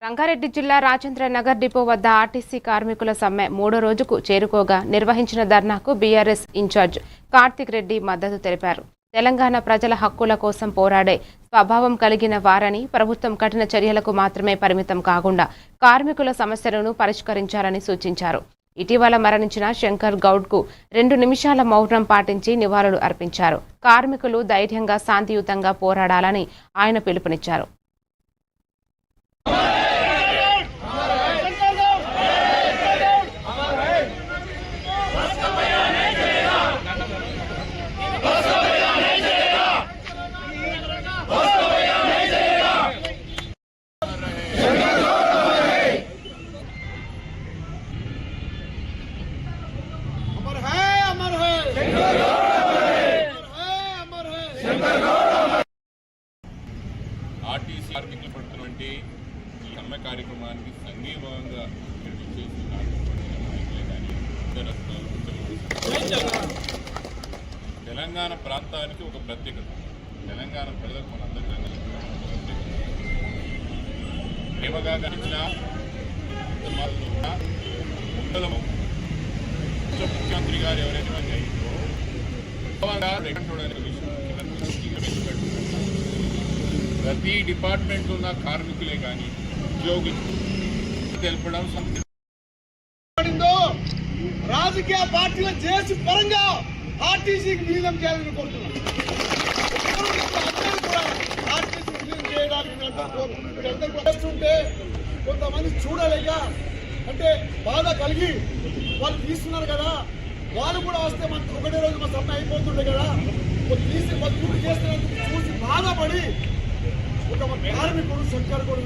రంగారెడ్డి జిల్లా రాజేంద్ర నగర్ డిపో వద్ద ఆర్టీసీ కార్మికుల సమ్మె మూడో రోజుకు చేరుకోగా నిర్వహించిన ధర్నాకు బీఆర్ఎస్ ఇన్ఛార్జ్ కార్తిక్ రెడ్డి మద్దతు తెలిపారు. తెలంగాణ ప్రజల హక్కుల కోసం పోరాడే స్వభావం కలిగిన వారని, ప్రభుత్వం కఠిన చర్యలకు మాత్రమే పరిమితం కాకుండా కార్మికుల సమస్యలను పరిష్కరించాలని సూచించారు. ఇటీవల మరణించిన శంకర్ గౌడ్కు 2 నిమిషాల మౌనం పాటించి నివాళులు అర్పించారు. కార్మికులు ధైర్యంగా శాంతియుతంగా పోరాడాలని ఆయన పిలుపునిచ్చారు. ఆర్టీసీ కార్మికులు పడుతున్నటువంటి ఈ సమ్మె కార్యక్రమానికి సంఘీభావంగా నిర్వహించేసిన నాయకులే కానీ తెలంగాణ ప్రాంతానికి ఒక ప్రత్యేకత, తెలంగాణ ప్రజలకు మనందరికీ ప్రేమగా గడిచిన ముఖ్యమంత్రి గారు ఎవరైతే ప్రతి డిపార్ట్మెంట్ ఉన్న కార్మికులే కానీ ఉద్యోగులు తెలపడం రాజకీయ పార్టీల చేసి పరంగా ఆర్టీసీకి విలీనం చేయాలని కోరుతున్నాం. ఆర్టీసీ విలీనం చేయడానికి చేస్తుంటే కొంతమంది చూడలేక అంటే బాధ కలిగి వాళ్ళు తీస్తున్నారు కదా, వాళ్ళు కూడా వస్తే మనకు ఒకటే రోజు మా సమ్మె అయిపోతుండే కదా, తీసి పూర్తి చేస్తున్నందుకు చూసి బాధపడి ఒక కార్మికుడు శంకర్ కూడా